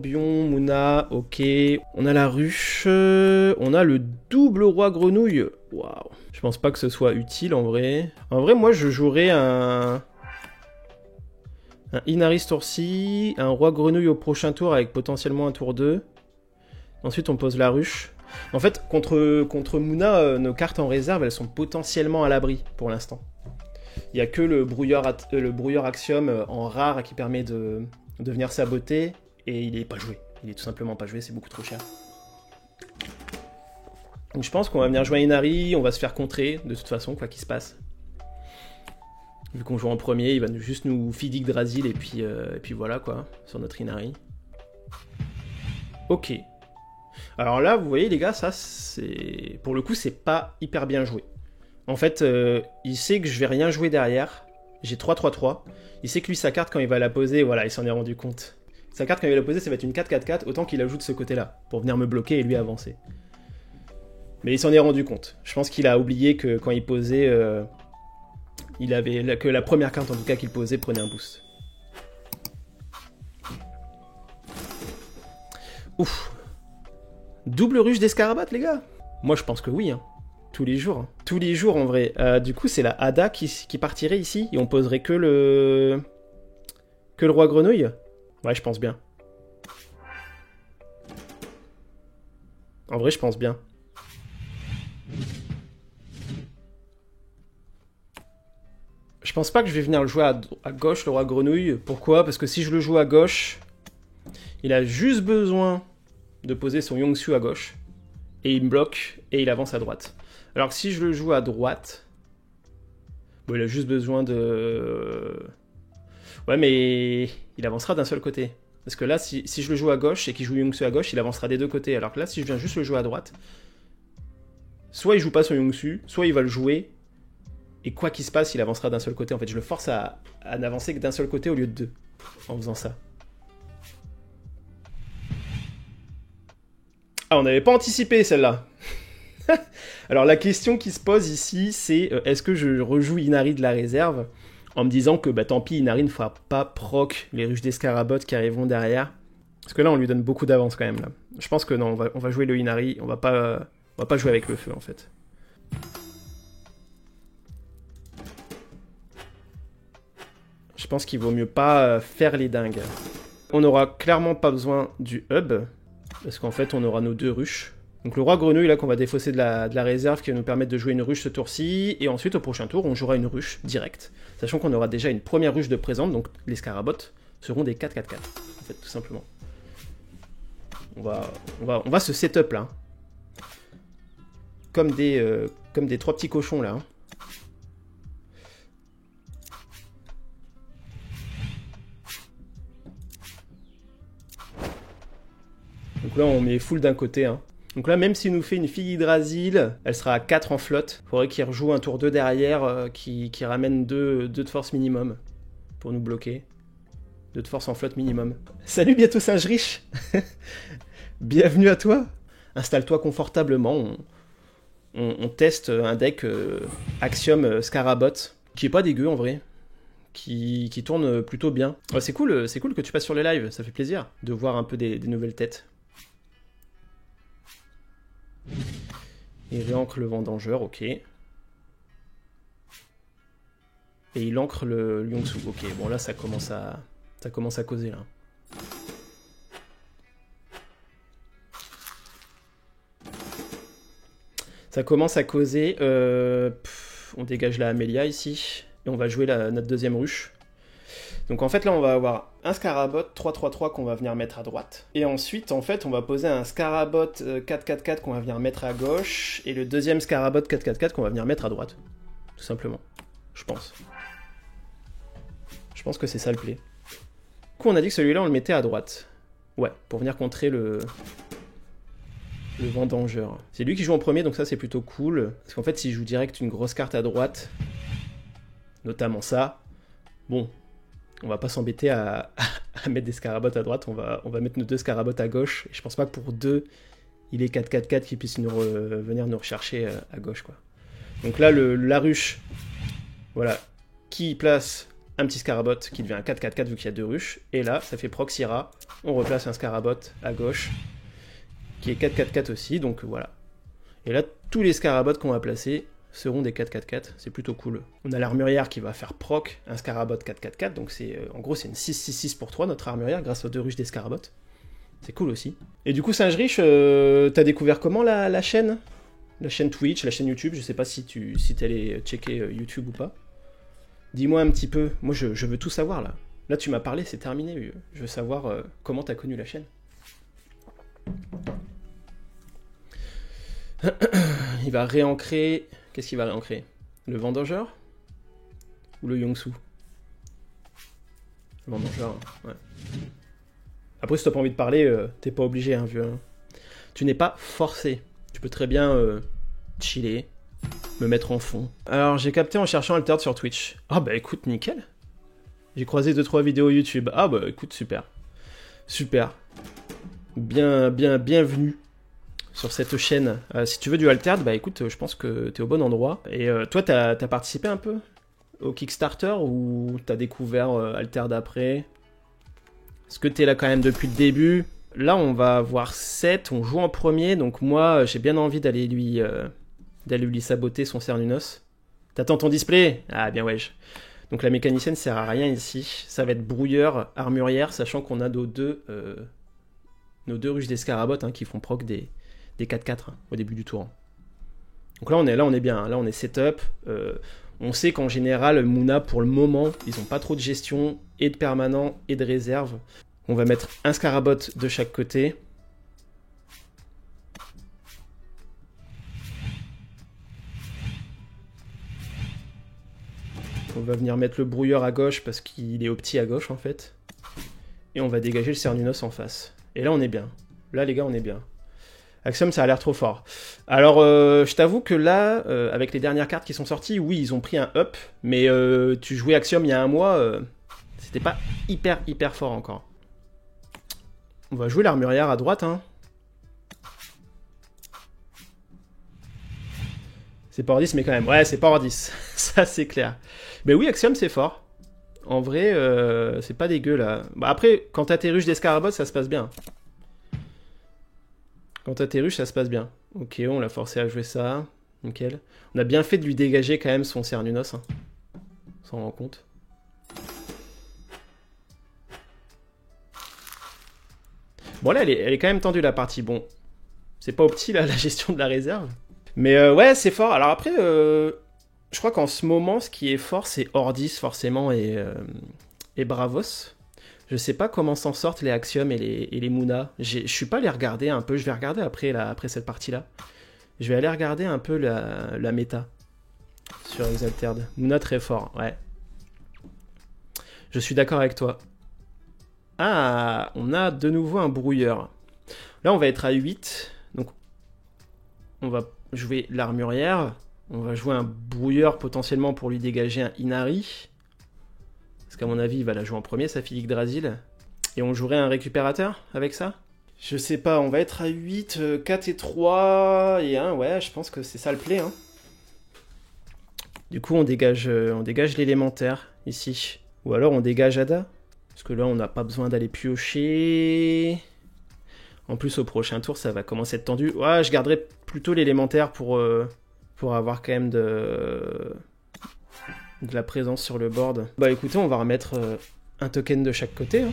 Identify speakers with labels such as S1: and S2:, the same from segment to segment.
S1: Scorpion, Mouna, ok. On a la ruche, on a le double roi grenouille. Waouh. Je pense pas que ce soit utile en vrai. En vrai, moi je jouerais un Inari ce tour-ci, un roi grenouille au prochain tour avec potentiellement un tour 2. Ensuite on pose la ruche. En fait, contre Mouna, nos cartes en réserve, elles sont potentiellement à l'abri pour l'instant. Il n'y a que le brouilleur Axiom en rare qui permet de venir saboter, et il est pas joué. Il est tout simplement pas joué, c'est beaucoup trop cher. Donc je pense qu'on va venir jouer Inari, on va se faire contrer, de toute façon, quoi qu'il se passe. Vu qu'on joue en premier, il va juste nous feed Yggdrasil, et puis voilà, quoi, sur notre Inari. Ok. Alors là, vous voyez les gars, ça c'est... Pour le coup, c'est pas hyper bien joué. En fait, il sait que je vais rien jouer derrière. J'ai 3-3-3. Il sait que lui, sa carte, quand il va la poser, voilà, il s'en est rendu compte. Sa carte, quand il va la poser, ça va être une 4-4-4, autant qu'il ajoute ce côté-là, pour venir me bloquer et lui avancer. Mais il s'en est rendu compte. Je pense qu'il a oublié que quand il posait, que la première carte, en tout cas, qu'il posait, prenait un boost. Ouf. Double ruche d'escarabat, les gars? Moi, je pense que oui, hein. Tous les jours. Hein. Tous les jours, en vrai. Du coup, c'est la Ada qui partirait ici, et on poserait que le roi grenouille. Ouais, je pense bien. En vrai, je pense bien. Je pense pas que je vais venir le jouer à gauche, le roi grenouille. Pourquoi? Parce que si je le joue à gauche, il a juste besoin de poser son Yongsu à gauche. Et il me bloque, et il avance à droite. Alors que si je le joue à droite... Bon, il a juste besoin de... Ouais, mais il avancera d'un seul côté. Parce que là, si je le joue à gauche et qu'il joue Yongsu à gauche, il avancera des deux côtés. Alors que là, si je viens juste le jouer à droite, soit il joue pas son Yongsu, soit il va le jouer, et quoi qu'il se passe, il avancera d'un seul côté. En fait, je le force à n'avancer que d'un seul côté au lieu de deux, en faisant ça. Ah, on n'avait pas anticipé celle-là. Alors la question qui se pose ici, c'est est-ce que je rejoue Inari de la réserve en me disant que bah, tant pis, Inari ne fera pas proc les ruches d'escarabot qui arriveront derrière. Parce que là, on lui donne beaucoup d'avance quand même. Là. Je pense que non, on va jouer le Inari, on va pas jouer avec le feu en fait. Je pense qu'il vaut mieux pas faire les dingues. On n'aura clairement pas besoin du hub, parce qu'en fait, on aura nos deux ruches. Donc le roi grenouille là qu'on va défausser de la réserve qui va nous permettre de jouer une ruche ce tour-ci, et ensuite au prochain tour on jouera une ruche directe, sachant qu'on aura déjà une première ruche de présente, donc les scarabots seront des 4-4-4, en fait tout simplement. On va se setup là, comme des trois petits cochons là. Donc là on met full d'un côté hein. Donc là, même s'il nous fait une fille Yggdrasil, elle sera à 4 en flotte. Il faudrait qu'il rejoue un tour 2 derrière qui ramène 2 de force minimum pour nous bloquer. 2 de force en flotte minimum. Salut bientôt singe riche. Bienvenue à toi. Installe-toi confortablement. On teste un deck Axiom Scarabot qui est pas dégueu en vrai. Qui tourne plutôt bien. Oh, c'est cool que tu passes sur les lives, ça fait plaisir de voir un peu des nouvelles têtes. Il réancre le Vendangeur, ok. Et il ancre le Yongsu, ok. Bon là ça commence à causer là. Ça commence à causer. On dégage la Amelia ici. Et on va jouer notre deuxième ruche. Donc en fait là on va avoir un Scarabot 3-3-3 qu'on va venir mettre à droite. Et ensuite en fait on va poser un Scarabot 4-4-4 qu'on va venir mettre à gauche. Et le deuxième Scarabot 4-4-4 qu'on va venir mettre à droite. Tout simplement. Je pense. Je pense que c'est ça le play. Du coup on a dit que celui-là on le mettait à droite. Ouais, pour venir contrer le Vendangeur. C'est lui qui joue en premier donc ça c'est plutôt cool. Parce qu'en fait s'il joue direct une grosse carte à droite, notamment ça, bon... On va pas s'embêter à mettre des scarabots à droite, on va mettre nos 2 scarabots à gauche. Et je pense pas que pour 2, il est 4-4-4 qui puisse venir nous rechercher à gauche, quoi. Donc là, la ruche, voilà, qui place un petit scarabot qui devient un 4-4-4 vu qu'il y a 2 ruches. Et là, ça fait proc Syrah on replace un Scarabot à gauche, qui est 4-4-4 aussi, donc voilà. Et là, tous les Scarabots qu'on va placer seront des 4-4-4, c'est plutôt cool. On a l'armurière qui va faire proc un Scarabot 4-4-4, donc c'est en gros c'est une 6-6-6 pour 3 notre armurière grâce aux 2 ruches des Scarabots. C'est cool aussi. Et du coup, Singe-Riche, t'as découvert comment la chaîne? La chaîne Twitch, la chaîne YouTube, je sais pas si t'es allé checker YouTube ou pas. Dis-moi un petit peu, moi je veux tout savoir là. Là tu m'as parlé, c'est terminé, je veux savoir comment t'as connu la chaîne. Il va réancrer... Qu'est-ce qu'il va réancrer? Le Vendangeur? Ou le Yongsu? Le Vendangeur, ouais. Après si t'as pas envie de parler, t'es pas obligé, hein, vieux. Hein. Tu n'es pas forcé. Tu peux très bien chiller, me mettre en fond. Alors j'ai capté en cherchant Altered sur Twitch. Ah bah écoute, nickel. J'ai croisé 2-3 vidéos YouTube. Ah bah écoute, super. Super. Bienvenue sur cette chaîne. Si tu veux du Altered, bah écoute, je pense que t'es au bon endroit. Et toi, t'as participé un peu au Kickstarter ou t'as découvert Altered après? Est-ce que t'es là quand même depuis le début? Là, on va avoir 7, on joue en premier, donc moi, j'ai bien envie d'aller lui saboter son Cernunnos. T'attends ton display? Ah bien wesh. Donc la mécanicienne sert à rien ici. Ça va être brouilleur, armurière, sachant qu'on a nos deux ruches des Scarabots hein, qui font proc des 4-4 hein, au début du tour. Hein. Donc là on est bien, hein. Là on est setup. On sait qu'en général, Moona, pour le moment, ils n'ont pas trop de gestion, et de permanent, et de réserve. On va mettre un Scarabot de chaque côté. On va venir mettre le brouilleur à gauche parce qu'il est au petit à gauche en fait. Et on va dégager le Cernunnos en face. Et là on est bien. Là les gars on est bien. Axiom ça a l'air trop fort. Alors je t'avoue que là, avec les dernières cartes qui sont sorties, oui ils ont pris un up. Mais tu jouais Axiom il y a un mois, c'était pas hyper fort encore. On va jouer l'armurière à droite hein. C'est pas Ordis, mais quand même. Ouais, c'est pas Ordis. Ça, c'est clair. Mais oui, Axiom, c'est fort. En vrai, c'est pas dégueu, là. Bah, après, quand t'as tes ruches des Scarabots, ça se passe bien. Quand t'as tes ruches, ça se passe bien. Ok, on l'a forcé à jouer ça. Nickel. On a bien fait de lui dégager, quand même, son Cernunnos. Hein. On s'en rend compte. Bon, là, elle est quand même tendue, la partie. Bon, c'est pas opti, là, la gestion de la réserve. Mais ouais, c'est fort. Alors après, je crois qu'en ce moment, ce qui est fort, c'est Ordis, forcément, et Bravos. Je sais pas comment s'en sortent les Axiom et les Moona. Je suis pas allé regarder un peu. Je vais regarder après cette partie-là. Je vais aller regarder un peu la méta sur Exalted. Moona très fort, ouais. Je suis d'accord avec toi. Ah, on a de nouveau un brouilleur. Là, on va être à 8. Donc, on va jouer l'armurière. On va jouer un brouilleur potentiellement pour lui dégager un Inari. Parce qu'à mon avis, il va la jouer en premier, sa fille Yggdrasil. Et on jouerait un récupérateur avec ça? Je sais pas, on va être à 8, 4 et 3 et 1. Ouais, je pense que c'est ça le play. Hein. Du coup, on dégage l'élémentaire ici. Ou alors on dégage Ada. Parce que là, on n'a pas besoin d'aller piocher. En plus, au prochain tour, ça va commencer à être tendu. Ouais, je garderai plutôt l'élémentaire pour avoir quand même de la présence sur le board. Bah écoutez, on va remettre un token de chaque côté. Hein.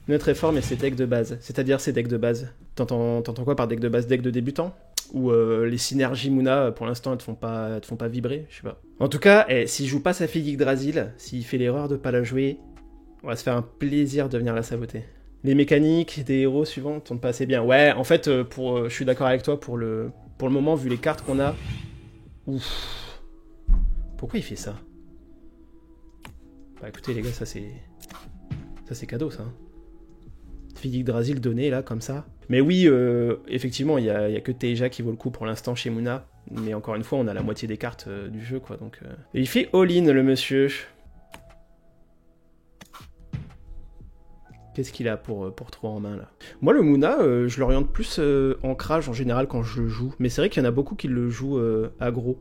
S1: On est très fort, mais c'est deck de base. C'est-à-dire c'est deck de base. T'entends quoi par deck de base? Deck de débutant? Ou les synergies Moona, pour l'instant, elles te font pas vibrer? Je sais pas. En tout cas, s'il joue pas sa fille Yggdrasil, s'il fait l'erreur de pas la jouer, on va se faire un plaisir de venir la saboter. Les mécaniques des héros suivants tournent pas assez bien. Ouais, en fait, je suis d'accord avec toi pour le moment, vu les cartes qu'on a. Ouf. Pourquoi il fait ça? Bah écoutez les gars, ça c'est cadeau ça. Fille Yggdrasil donnée là, comme ça. Mais oui, effectivement, il y a que Teja qui vaut le coup pour l'instant chez Moona. Mais encore une fois, on a la moitié des cartes du jeu, quoi. Donc, Et il fait all-in, le monsieur. Qu'est-ce qu'il a pour 3 en main, là? Moi, le Moona, je l'oriente plus ancrage, en général, quand je le joue. Mais c'est vrai qu'il y en a beaucoup qui le jouent aggro.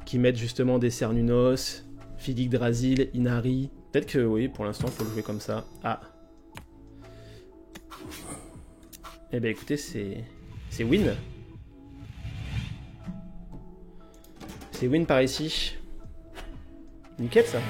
S1: Qui mettent justement des Cernunnos, Fille Yggdrasil, Inari. Peut-être que oui, pour l'instant, il faut le jouer comme ça. Ah. Eh ben écoutez, c'est win. C'est win par ici. Nickel ça.